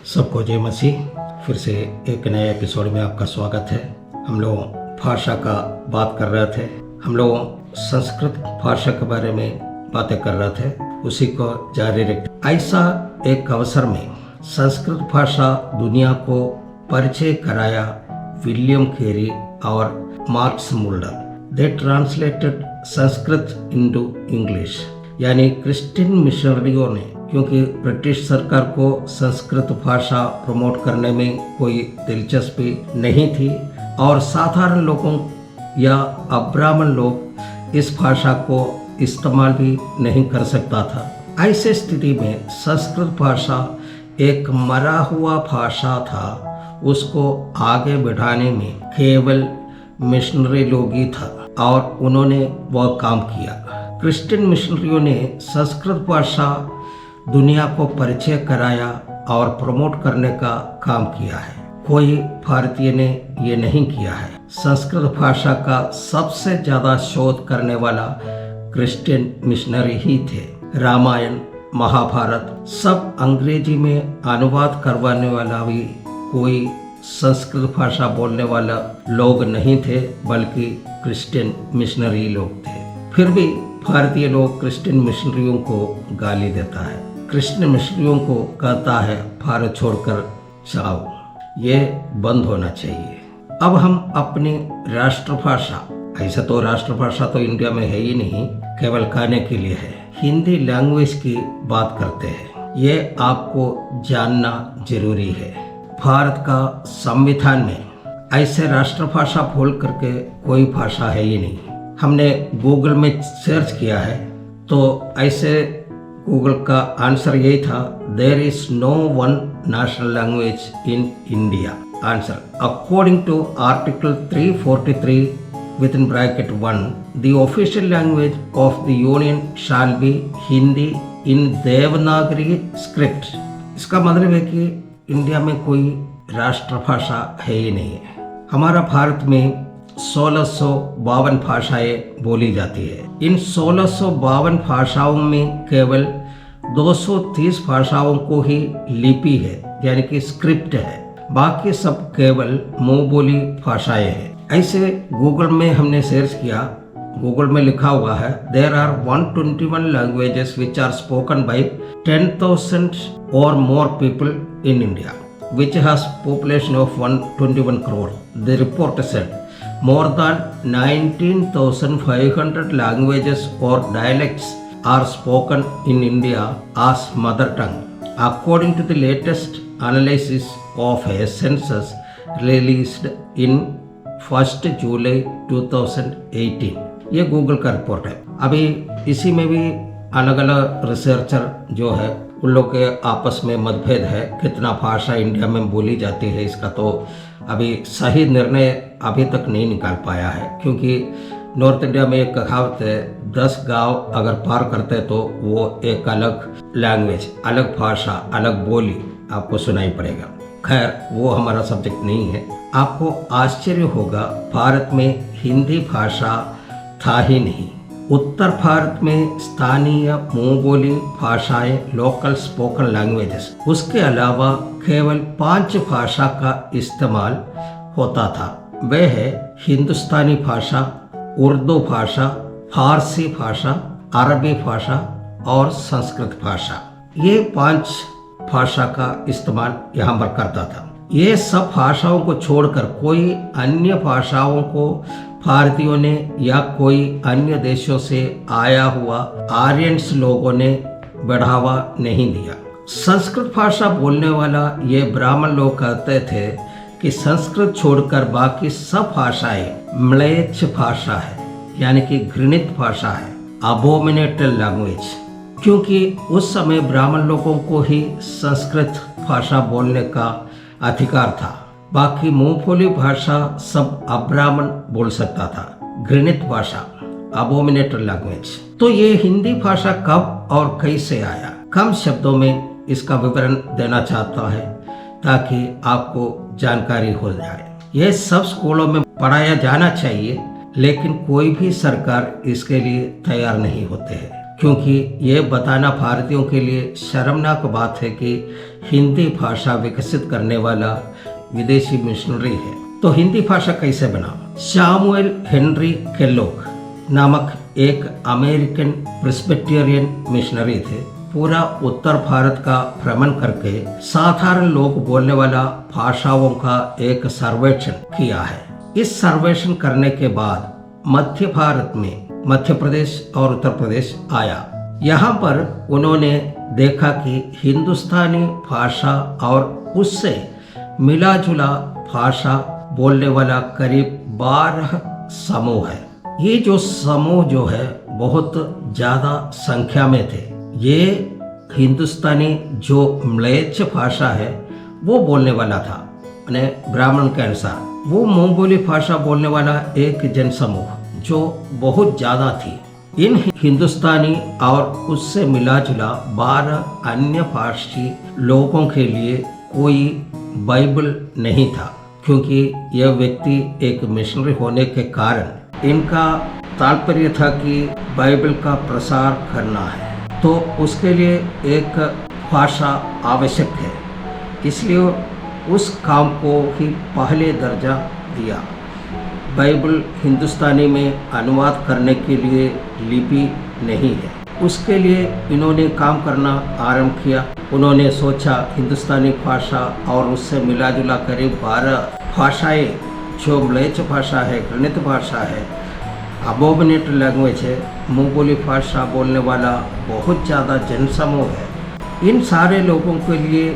सबको जय मसीह। फिर से एक नए एपिसोड में आपका स्वागत है। हम लोग भाषा का बात कर रहे थे। हम लोग संस्कृत भाषा के बारे में बातें कर रहे थे, उसी को जारी रखते। ऐसा एक अवसर में संस्कृत भाषा दुनिया को परिचय कराया विलियम कैरी और मार्क्स मुल्डर। दे ट्रांसलेटेड संस्कृत इनटू इंग्लिश, यानी क्रिश्चियन मिशनरियों ने, क्योंकि ब्रिटिश सरकार को संस्कृत भाषा प्रमोट करने में कोई दिलचस्पी नहीं थी और साधारण लोगों या अब्राह्मण लोग इस भाषा को इस्तेमाल भी नहीं कर सकता था। ऐसे स्थिति में संस्कृत भाषा एक मरा हुआ भाषा था, उसको आगे बढ़ाने में केवल मिशनरी लोग ही था और उन्होंने वह काम किया। क्रिश्चियन मिशनरियों ने संस्कृत भाषा दुनिया को परिचय कराया और प्रमोट करने का काम किया है। कोई भारतीय ने ये नहीं किया है। संस्कृत भाषा का सबसे ज्यादा शोध करने वाला क्रिश्चियन मिशनरी ही थे। रामायण, महाभारत सब अंग्रेजी में अनुवाद करवाने वाला भी कोई संस्कृत भाषा बोलने वाला लोग नहीं थे, बल्कि क्रिश्चियन मिशनरी लोग थे। फिर भी भारतीय लोग क्रिश्चियन मिशनरियों को गाली देता है, क्रिश्चियन मिशनरियों को कहता है भारत छोड़कर जाओ। ये बंद होना चाहिए। अब हम अपनी राष्ट्रभाषा, ऐसा तो राष्ट्रभाषा तो इंडिया में है ही नहीं, केवल कहने के लिए है, हिंदी लैंग्वेज की बात करते हैं। ये आपको जानना जरूरी है। भारत का संविधान में ऐसे राष्ट्रभाषा बोल करके कोई भाषा है ही नहीं। हमने गूगल में सर्च किया है तो ऐसे गूगल का आंसर यही था, there is no one national language in India. Answer, according to article 343 within bracket 1, the official language of the union shall be Hindi in Devanagari script. इसका मतलब है कि इंडिया में कोई राष्ट्रभाषा है ही नहीं है। हमारा भारत में 1652 भाषाएं बोली जाती है। इन 1652 भाषाओं में केवल 230 भाषाओं को ही लिपि है, यानी कि स्क्रिप्ट है। बाकी सब केवल मुंह बोली भाषाएं हैं। ऐसे गूगल में हमने सर्च किया, गूगल में लिखा हुआ है, there are 121 languages which are spoken by 10,000 और more people in India, which has population of 121 crore. The report said more than 19,500 languages or dialects are spoken in India as mother tongue, according to the latest analysis of a census released in 1st July 2018। ये Google का report है। अभी इसी में भी अलग अलग researcher जो है उन लोग के आपस में मतभेद है, कितना भाषा इंडिया में बोली जाती है। इसका तो अभी सही निर्णय अभी तक नहीं निकाल पाया है, क्योंकि नॉर्थ इंडिया में एक कहावत है, 10 गांव अगर पार करते तो वो एक अलग लैंग्वेज, अलग भाषा, अलग बोली आपको सुनाई पड़ेगा। खैर, वो हमारा सब्जेक्ट नहीं है। आपको आश्चर्य होगा, भारत में हिंदी भाषा था ही नहीं। उत्तर भारत में स्थानीय मुंह बोली भाषाएं, लोकल स्पोकन लैंग्वेजेस, उसके अलावा केवल 5 भाषा का इस्तेमाल होता था। वे है हिंदुस्तानी भाषा, उर्दू भाषा, फारसी भाषा, अरबी भाषा और संस्कृत भाषा। ये 5 भाषा का इस्तेमाल यहाँ पर करता था। ये सब भाषाओं को छोड़कर कोई अन्य भाषाओं को भारतीयों ने या कोई अन्य देशों से आया हुआ आर्यन्स लोगों ने बढ़ावा नहीं दिया। संस्कृत भाषा बोलने वाला ये ब्राह्मण लोग कहते थे कि संस्कृत छोड़कर बाकी सब भाषाएं म्लेच्छ भाषा है, यानी कि घृणित भाषा है, अबोमिनेटेड लैंग्वेज। क्योंकि उस समय ब्राह्मण लोगों को ही संस्कृत भाषा बोलने का अधिकार था, बाकी मुंहफोली भाषा सब अब्राह्मण बोल सकता था। घृणित भाषा, अबोमिनेटेड लैंग्वेज। तो ये हिंदी भाषा कब और कैसे आया, कम शब्दों में इसका विवरण देना चाहता है ताकि आपको जानकारी हो जाए। ये सब स्कूलों में पढ़ाया जाना चाहिए, लेकिन कोई भी सरकार इसके लिए तैयार नहीं होते हैं। क्योंकि ये बताना भारतीयों के लिए शर्मनाक बात है कि हिंदी भाषा विकसित करने वाला विदेशी मिशनरी है। तो हिंदी भाषा कैसे बना? शैमुअल हेनरी केलॉग नामक एक अमेरिकन प्रेस्बिटेरियन मिशनरी थे। पूरा उत्तर भारत का भ्रमण करके साधारण लोग बोलने वाला भाषाओं का एक सर्वेक्षण किया है। इस सर्वेक्षण करने के बाद मध्य भारत में मध्य प्रदेश और उत्तर प्रदेश आया। यहाँ पर उन्होंने देखा कि हिंदुस्तानी भाषा और उससे मिला जुला भाषा बोलने वाला करीब 12 समूह है। ये जो समूह जो है बहुत ज्यादा संख्या में थे। ये हिंदुस्तानी जो म्लेच्छ भाषा है वो बोलने वाला था, यानी ब्राह्मण के अनुसार वो मुंह बोली भाषा बोलने वाला एक जनसमूह जो बहुत ज्यादा थी। इन हिंदुस्तानी और उससे मिला जुला 12 अन्य भाषी लोगों के लिए कोई बाइबल नहीं था, क्योंकि यह व्यक्ति एक मिशनरी होने के कारण इनका तात्पर्य था कि बाइबल का प्रसार करना है, तो उसके लिए एक भाषा आवश्यक है। इसलिए उस काम को ही पहले दर्जा दिया। बाइबल हिंदुस्तानी में अनुवाद करने के लिए लिपि नहीं है। उसके लिए इन्होंने काम करना आरंभ किया। उन्होंने सोचा हिंदुस्तानी भाषा और उससे मिला जुला करीब 12 भाषाएं जो म्लेच्छ भाषा है, घृणित भाषा है, अबोमिनेट लैंग्वेज है, मुंह बोली भाषा बोलने वाला बहुत ज़्यादा जनसमूह है। इन सारे लोगों के लिए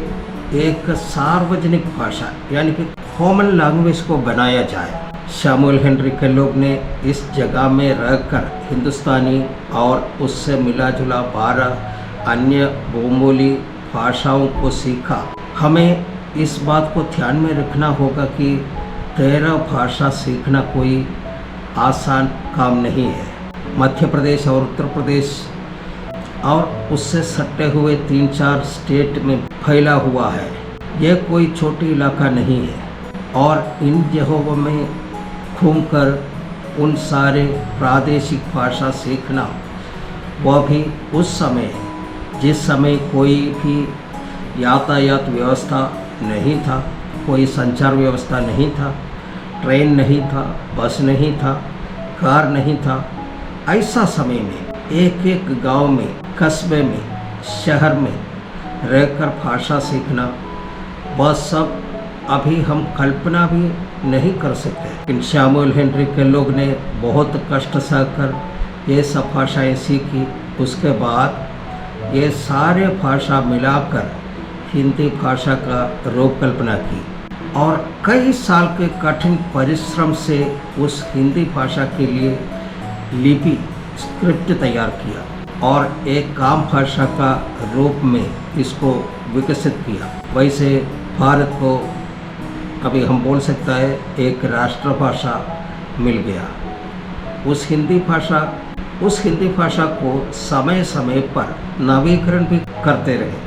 एक सार्वजनिक भाषा यानी कि कॉमन लैंग्वेज को बनाया जाए। शैमुअल हेनरी केलॉग ने इस जगह में रहकर हिंदुस्तानी और उससे मिला जुला 12 अन्य बहुमूली भाषाओं को सीखा। हमें इस बात को ध्यान में रखना होगा कि 13 भाषा सीखना कोई आसान काम नहीं है। मध्य प्रदेश और उत्तर प्रदेश और उससे सटे हुए 3-4 स्टेट में फैला हुआ है। यह कोई छोटी इलाका नहीं है और इन जगहों में घूमकर उन सारे प्रादेशिक भाषा सीखना, वह भी उस समय जिस समय कोई भी यातायात व्यवस्था नहीं था, कोई संचार व्यवस्था नहीं था, ट्रेन नहीं था, बस नहीं था, कार नहीं था। ऐसा समय में एक एक गांव में, कस्बे में, शहर में रहकर भाषा सीखना, वह सब अभी हम कल्पना भी नहीं कर सकते। लेकिन शैमुअल हेनरी केलॉग ने बहुत कष्ट सहकर ये सब भाषाएँ सीखी। उसके बाद ये सारे भाषा मिलाकर हिंदी भाषा का रूप कल्पना की और कई साल के कठिन परिश्रम से उस हिंदी भाषा के लिए लिपि स्क्रिप्ट तैयार किया और एक काम भाषा का रूप में इसको विकसित किया। वैसे भारत को अभी हम बोल सकता है एक राष्ट्रभाषा मिल गया। उस हिंदी भाषा को समय समय पर नवीकरण भी करते रहे।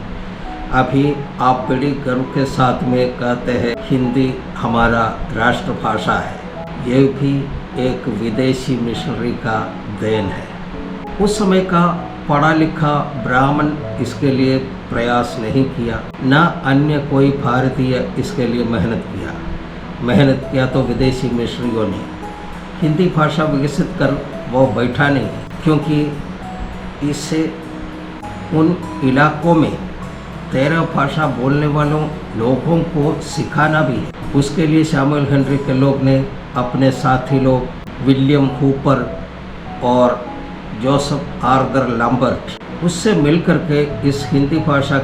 अभी आप बड़ी गर्व के साथ में कहते हैं हिंदी हमारा राष्ट्रभाषा है। ये भी एक विदेशी मिशनरी का देन है। उस समय का पढ़ा लिखा ब्राह्मण इसके लिए प्रयास नहीं किया, न अन्य कोई भारतीय इसके लिए मेहनत किया तो विदेशी मिशनरियों ने। हिंदी भाषा विकसित कर वो बैठा नहीं, क्योंकि इससे उन इलाकों में 13 भाषा बोलने वालों लोगों को सिखाना भी है। उसके लिए शैमुअल हेनरी केलॉग ने अपने साथी लोग विलियम हूपर और जोसेफ आर्थर लैम्बर्ट उससे मिलकर के इस हिंदी भाषा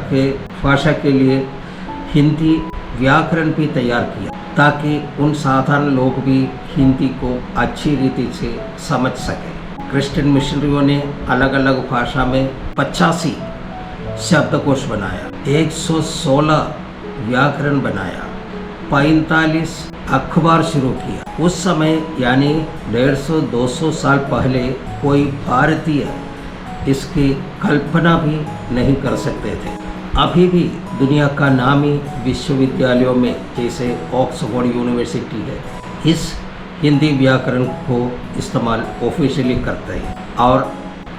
के लिए हिंदी व्याकरण भी तैयार किया, ताकि उन साधारण लोग भी हिंदी को अच्छी रीति से समझ सकें। क्रिश्चियन मिशनरियों ने अलग अलग भाषा में 85 शब्दकोश बनाया, 116 व्याकरण बनाया, 45 अखबार शुरू किया। उस समय यानी 150-200 साल पहले कोई भारतीय इसकी कल्पना भी नहीं कर सकते थे। अभी भी दुनिया का नामी विश्वविद्यालयों में जैसे ऑक्सफोर्ड यूनिवर्सिटी है, इस हिंदी व्याकरण को इस्तेमाल ऑफिशियली करते हैं और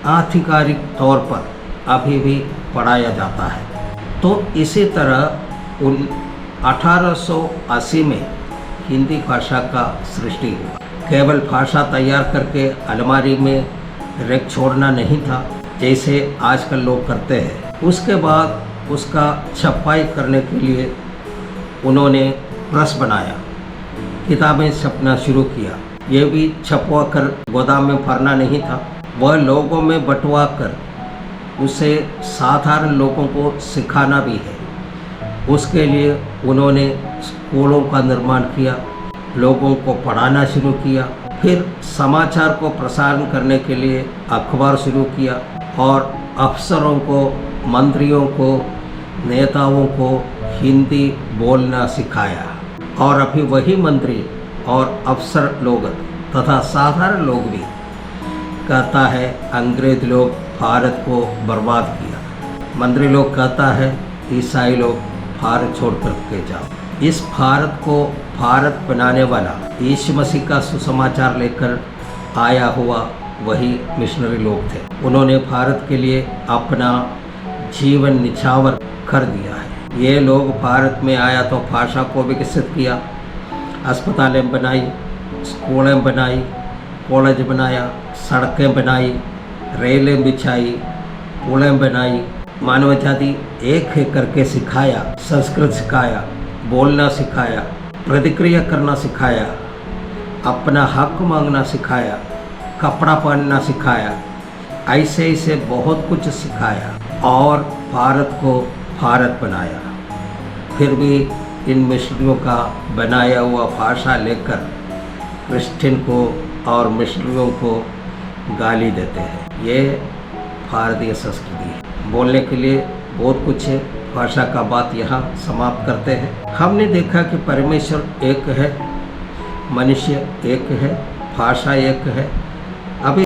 आधिकारिक तौर पर अभी भी पढ़ाया जाता है। तो इसी तरह 1880 में हिंदी भाषा का सृष्टि हुआ। केवल भाषा तैयार करके अलमारी में रख छोड़ना नहीं था जैसे आजकल लोग करते हैं। उसके बाद उसका छपाई करने के लिए उन्होंने प्रेस बनाया, किताबें छपना शुरू किया। ये भी छपवा कर गोदाम में भरना नहीं था, वह लोगों में बंटवा कर उसे साधारण लोगों को सिखाना भी है। उसके लिए उन्होंने स्कूलों का निर्माण किया, लोगों को पढ़ाना शुरू किया। फिर समाचार को प्रसारण करने के लिए अखबार शुरू किया और अफसरों को, मंत्रियों को, नेताओं को हिंदी बोलना सिखाया। और अभी वही मंत्री और अफसर लोग तथा साधारण लोग भी कहता है अंग्रेज लोग भारत को बर्बाद किया, मंत्री लोग कहता है ईसाई लोग भारत छोड़ कर के जाओ। इस भारत को भारत बनाने वाला यीशु मसीह का सुसमाचार लेकर आया हुआ वही मिशनरी लोग थे। उन्होंने भारत के लिए अपना जीवन निछावर कर दिया है। ये लोग भारत में आया तो भाषा को विकसित किया, अस्पतालें बनाई, स्कूलें बनाई, कॉलेज बनाया, सड़कें बनाई, रेलें बिछाई, पुलें बनाई, मानव जाति एक एक करके सिखाया, संस्कृत सिखाया, बोलना सिखाया, प्रतिक्रिया करना सिखाया, अपना हक मांगना सिखाया, कपड़ा पहनना सिखाया, ऐसे ऐसे बहुत कुछ सिखाया और भारत को भारत बनाया। फिर भी इन मिशनरियों का बनाया हुआ भाषा लेकर क्रिश्चियन को और मिशनरियों को गाली देते हैं। ये भारतीय संस्कृति है। बोलने के लिए बहुत कुछ है, भाषा का बात यहाँ समाप्त करते हैं। हमने देखा कि परमेश्वर एक है, मनुष्य एक है, भाषा एक है। अभी